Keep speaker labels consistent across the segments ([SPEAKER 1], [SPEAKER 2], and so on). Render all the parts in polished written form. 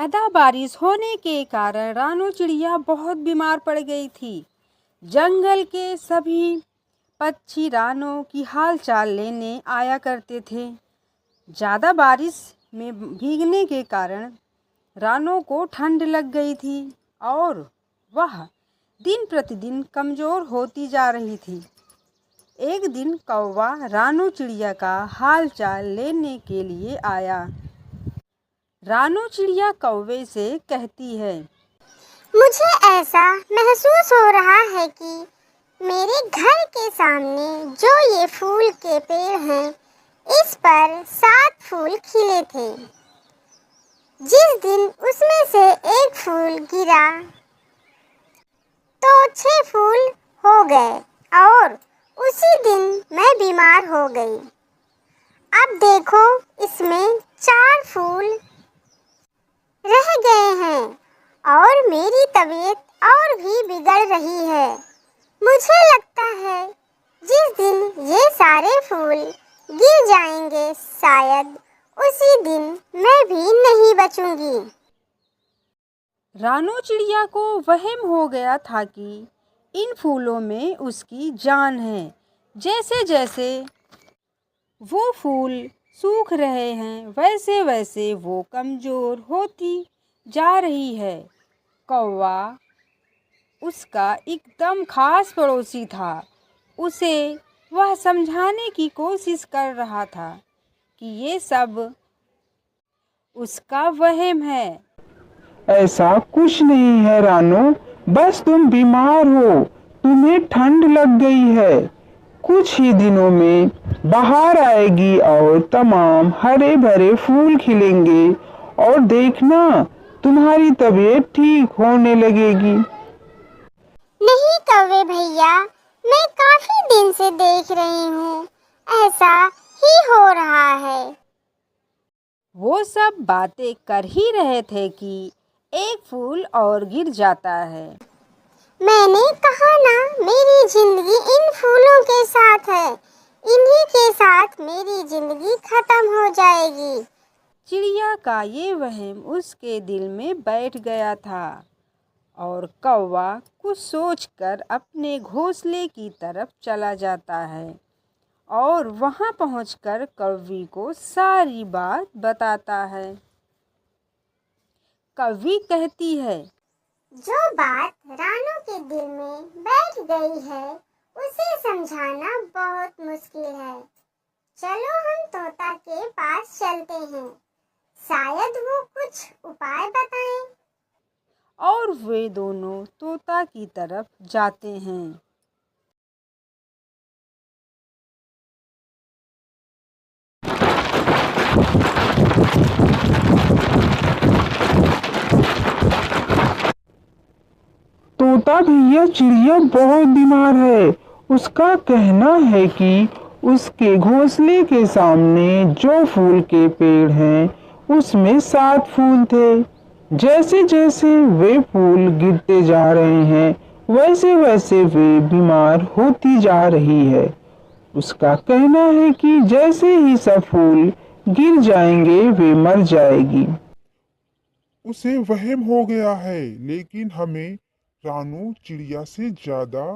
[SPEAKER 1] ज़्यादा बारिश होने के कारण रानू चिड़िया बहुत बीमार पड़ गई थी। जंगल के सभी पक्षी रानू की हाल चाल लेने आया करते थे। ज़्यादा बारिश में भीगने के कारण रानू को ठंड लग गई थी और वह दिन प्रतिदिन कमज़ोर होती जा रही थी। एक दिन कौवा रानू चिड़िया का हाल चाल लेने के लिए आया। रानू चिड़िया कौवे से कहती है,
[SPEAKER 2] मुझे ऐसा महसूस हो रहा है कि मेरे घर के सामने जो ये फूल के पेड़ हैं, इस पर 7 फूल खिले थे। जिस दिन उसमें से एक फूल गिरा तो 6 फूल हो गए और उसी दिन मैं बीमार हो गई। अब देखो, इसमें 4 फूल रह गए हैं और मेरी तबीयत और भी बिगड़ रही है। मुझे लगता है जिस दिन ये सारे फूल गिर जाएंगे, शायद उसी दिन मैं भी नहीं बचूंगी।
[SPEAKER 1] रानू चिड़िया को वहम हो गया था कि इन फूलों में उसकी जान है। जैसे जैसे वो फूल सूख रहे हैं, वैसे वैसे वो कमज़ोर होती जा रही है। कौवा उसका एकदम खास पड़ोसी था। उसे वह समझाने की कोशिश कर रहा था कि ये सब उसका वहम है।
[SPEAKER 3] ऐसा कुछ नहीं है रानू, बस तुम बीमार हो, तुम्हें ठंड लग गई है। कुछ ही दिनों में बाहर आएगी और तमाम हरे भरे फूल खिलेंगे और देखना, तुम्हारी तबीयत ठीक होने लगेगी।
[SPEAKER 2] नहीं कौवे भैया, मैं काफी दिन से देख रही हूँ, ऐसा ही हो रहा है।
[SPEAKER 1] वो सब बातें कर ही रहे थे कि एक फूल और गिर जाता है।
[SPEAKER 2] मैंने कहा ना, मेरी जिंदगी इन फूलों के साथ है। इन्हीं के साथ मेरी जिंदगी खत्म हो जाएगी।
[SPEAKER 1] चिड़िया का ये वहम उसके दिल में बैठ गया था और कौवा कुछ सोचकर अपने घोंसले की तरफ चला जाता है और वहां पहुंचकर कौवी को सारी बात बताता है। कौवी कहती है,
[SPEAKER 2] जो बात रानू के दिल में बैठ गई है, उसे समझाना बहुत मुश्किल है। चलो हम तोता के पास चलते हैं, शायद वो कुछ उपाय बताएं।
[SPEAKER 1] और वे दोनों तोता की तरफ जाते हैं।
[SPEAKER 3] तोता भैया, चिड़िया बहुत बीमार है। उसका कहना है कि उसके घोंसले के सामने जो फूल के पेड़ हैं, उसमें 7 फूल थे। जैसे जैसे वे फूल गिरते जा रहे हैं, वैसे वैसे वे बीमार होती जा रही है। उसका कहना है कि जैसे ही सब फूल गिर जाएंगे, वे मर जाएगी।
[SPEAKER 4] उसे वहम हो गया है, लेकिन हमें रानू चिड़िया से ज्यादा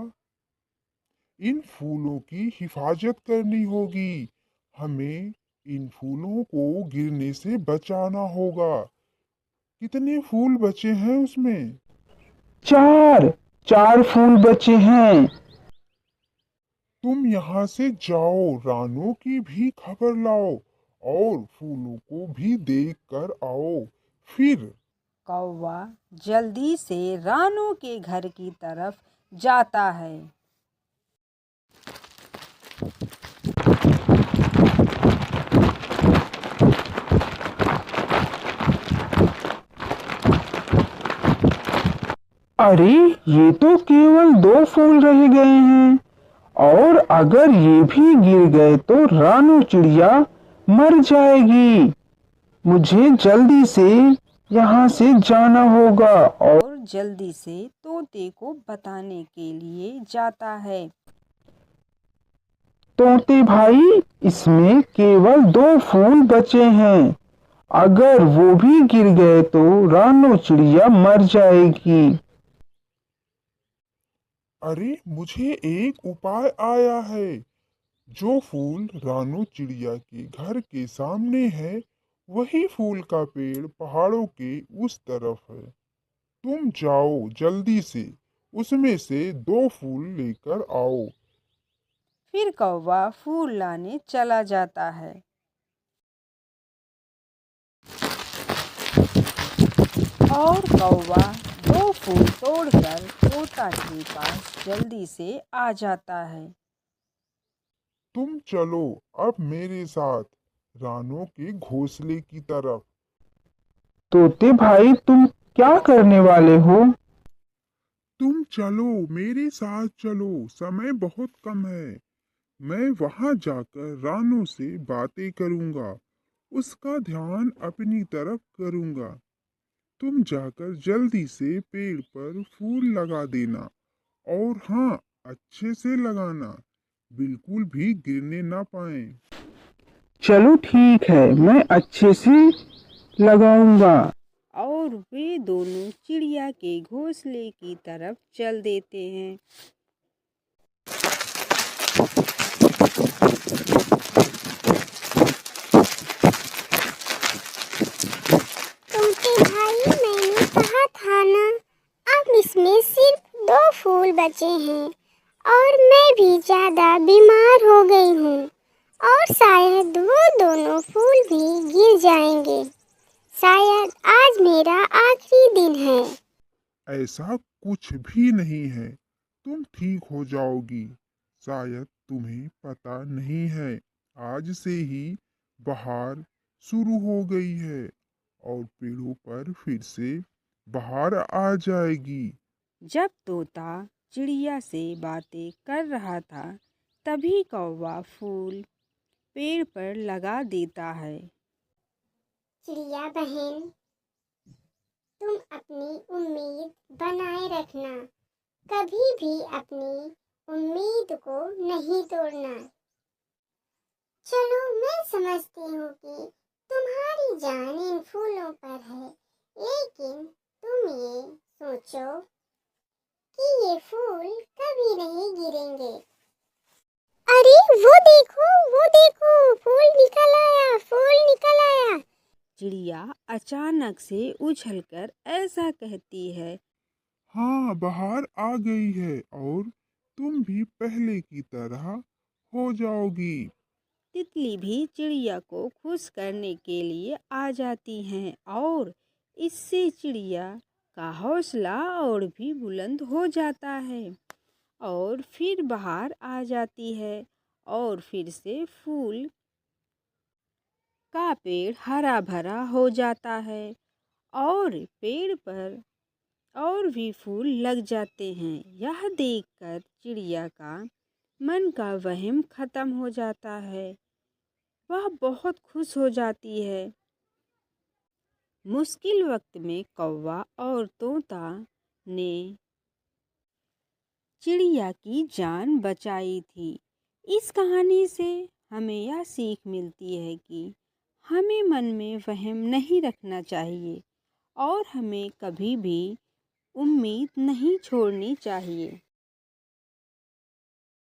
[SPEAKER 4] इन फूलों की हिफाजत करनी होगी। हमें इन फूलों को गिरने से बचाना होगा। कितने फूल बचे हैं उसमें?
[SPEAKER 3] 4 फूल बचे हैं।
[SPEAKER 4] तुम यहाँ से जाओ, रानू की भी खबर लाओ और फूलों को भी देख कर आओ। फिर
[SPEAKER 1] कौवा जल्दी से रानू के घर की तरफ जाता है।
[SPEAKER 3] अरे, ये तो केवल 2 फूल रह गए हैं और अगर ये भी गिर गए तो रानू चिड़िया मर जाएगी। मुझे जल्दी से यहाँ से जाना होगा।
[SPEAKER 1] और जल्दी से तोते को बताने के लिए जाता है।
[SPEAKER 3] तोते भाई, इसमें केवल 2 फूल बचे हैं। अगर वो भी गिर गए तो रानो चिड़िया मर जाएगी।
[SPEAKER 4] अरे मुझे एक उपाय आया है। जो फूल रानू चिड़िया के घर के सामने है, वही फूल का पेड़ पहाड़ों के उस तरफ है। तुम जाओ जल्दी से, उसमें से 2 फूल लेकर आओ।
[SPEAKER 1] फिर कौवा फूल लाने चला जाता है। और कौवा 2 फूल तोड़कर तोता के पास जल्दी से आ जाता है।
[SPEAKER 4] तुम चलो अब मेरे साथ रानू के घोंसले की तरफ।
[SPEAKER 3] तोते भाई तुम क्या करने वाले हो?
[SPEAKER 4] तुम चलो मेरे साथ चलो, समय बहुत कम है। मैं वहां जाकर रानू से बातें करूंगा, उसका ध्यान अपनी तरफ करूंगा। तुम जाकर जल्दी से पेड़ पर फूल लगा देना, और हाँ, अच्छे से लगाना, बिल्कुल भी गिरने ना पाए।
[SPEAKER 3] चलो ठीक है, मैं अच्छे से लगाऊंगा।
[SPEAKER 1] और वे दोनों चिड़िया के घोंसले की तरफ चल देते हैं।
[SPEAKER 2] तोते भाई, मैंने कहा था ना, अब इसमें सिर्फ 2 फूल बचे हैं और मैं भी ज्यादा बीमार हो गई हूँ और शायद वो दोनों फूल भी गिर जाएंगे। शायद आज मेरा आखिरी दिन है।
[SPEAKER 4] ऐसा कुछ भी नहीं है, तुम ठीक हो जाओगी। शायद तुम्हें पता नहीं है, आज से ही बहार शुरू हो गई है और पेड़ों पर फिर से बहार आ जाएगी।
[SPEAKER 1] जब तोता चिड़िया से बातें कर रहा था, तभी कौवा फूल पेड़ पर लगा देता है।
[SPEAKER 2] चिड़िया बहन, तुम अपनी उम्मीद बनाए रखना, कभी भी अपनी उम्मीद को नहीं तोड़ना। चलो, मैं समझती हूँ कि तुम्हारी जान इन फूलों पर है, लेकिन तुम ये सोचो कि ये फूल कभी नहीं गिरेंगे। अरे वो देखो, फूल निकल आया, फूल निकल आया।
[SPEAKER 1] चिड़िया अचानक से उछलकर ऐसा कहती है।
[SPEAKER 4] हाँ, बहार आ गई है और तुम भी पहले की तरह हो जाओगी।
[SPEAKER 1] तितली भी चिड़िया को खुश करने के लिए आ जाती हैं और इससे चिड़िया का हौसला और भी बुलंद हो जाता है और फिर बाहर आ जाती है और फिर से फूल का पेड़ हरा भरा हो जाता है और पेड़ पर और भी फूल लग जाते हैं। यह देखकर चिड़िया का मन का वहम खत्म हो जाता है। वह बहुत खुश हो जाती है। मुश्किल वक्त में कौवा और तोता ने चिड़िया की जान बचाई थी। इस कहानी से हमें यह सीख मिलती है कि हमें मन में वहम नहीं रखना चाहिए और हमें कभी भी उम्मीद नहीं छोड़नी चाहिए।